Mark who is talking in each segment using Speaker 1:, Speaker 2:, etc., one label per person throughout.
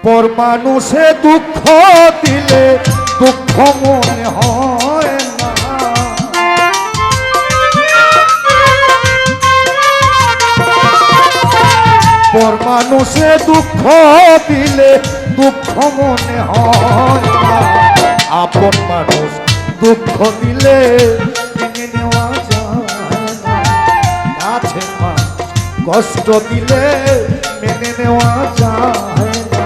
Speaker 1: পর মানুষে দুঃখ দিলে দুঃখ মনে হয় না। পর মানুষে দুঃখ দিলে দুঃখ মনে হয় না। আপন মানুষ দুঃখ দিলে মেনে নেওয়া যায় না। কাছের মানুষ কষ্ট দিলে মেনে নেওয়া যায় না।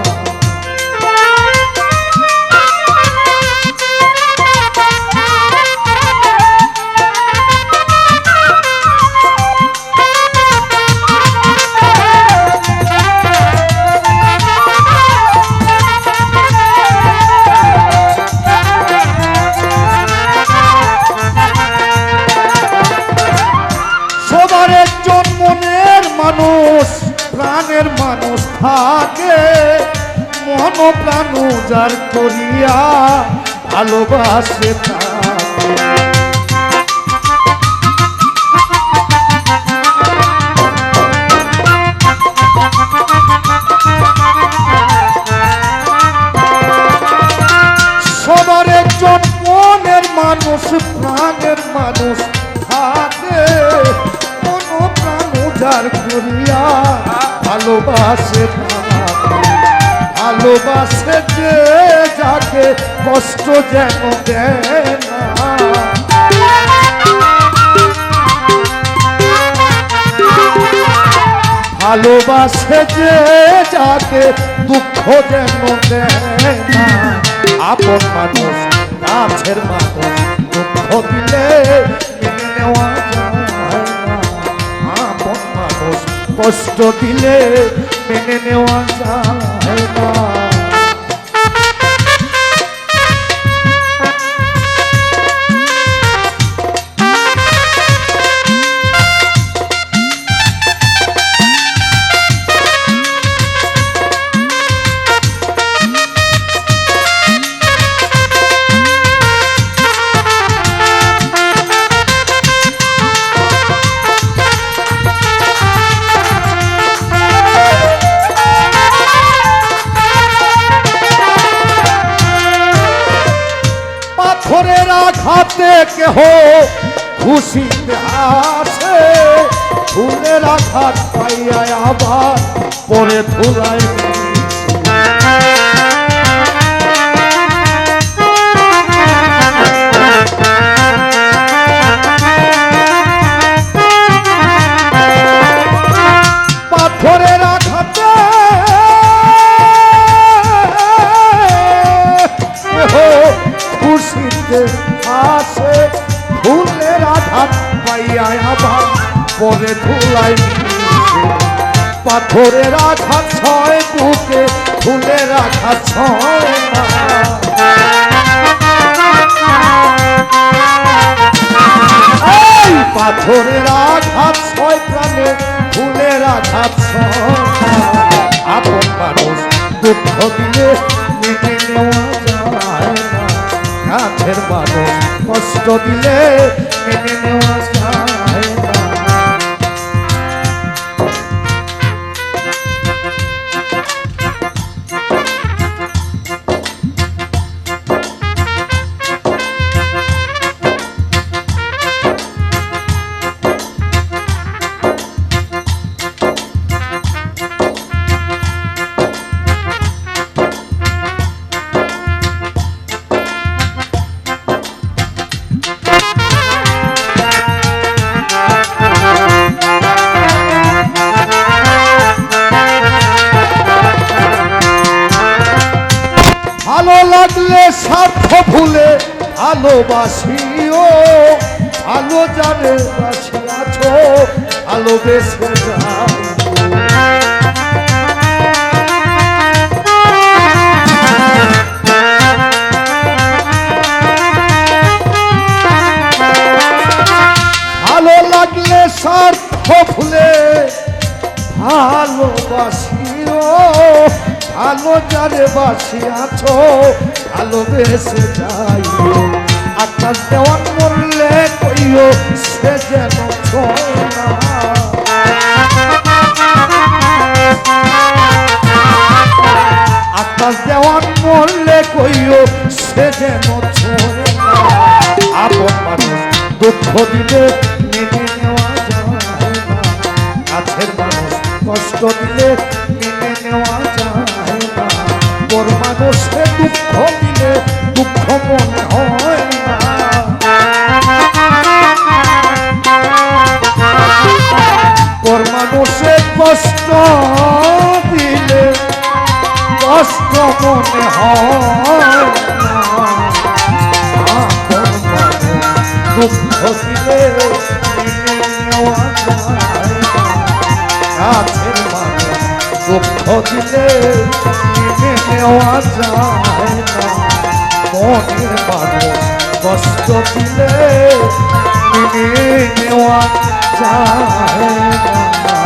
Speaker 1: মানুষ প্রাণের মানুষ থাকে মন প্রাণ উজাড় করিয়া ভালোবাসে থাকে। সবার একজন মনের মানুষ প্রাণের মানুষ থাকে করিয়া ভালোবাসে ভালোবাসে যে যাকে কষ্ট যেন দেয় না। ভালোবাসে যে যাকে দুঃখ যেন দেয় না। আপন মানুষ কাছের মানুষ দুঃখ দিলে মেনে নেওয়া কষ্ট দিলে মেনে নেওয়া যায় না। পাথরের আঘাতে কেহ খুশিতে আসে ফুলের আঘাত পাইয়া আবার পরে ধুলাই। পাথরের আঘাতে খুশিতে আসে ফুলের আঘাত পাইয়া আবার পরে ধুলাই। পাথরের আঘাত ছয় বুকে ফুলের আঘাত ছয় না। এই পাথরের আঘাত ছয় প্রাণে ফুলের আঘাত ছয় না। আপন মানুষ দুঃখ দিলে মেনে নেওয়া যায় না। কাছের মানুষ কষ্ট দিলে মেনে নেওয়া যায় না। ভালো লাগলে স্বার্থ ভুলে ভালোবাসিও ভালো জানে বাসিয়াছ ভালোবেসে যাও। ভালো লাগলে স্বার্থ ভুলে ভালোবাসিও ভালো যারে বাসিয়াছ ভালোবেসে যাইও। আকাশ দেওয়ান মরলে কইও সে যেন ছয় না। যেন ছোঁয় না। আপন মানুষ দুঃখ দিলে মেনে নেওয়া যায় না, কাছের মানুষ কষ্ট দিলে মেনে নেওয়া যায় না। পর মানুষকে দুঃখ দিলে দুঃখ মনে হয় না। পর মানুষে কষ্ট দিলে কষ্ট মনে হয় না। আপন মানুষ দুঃখ দিলে মেনে নেওয়া যায় না, কাছের মানুষ দুঃখ দিলে মেনে নেওয়া যায় না। মনের মানুষ কষ্ট দিলে মেনে নেওয়া যায় না।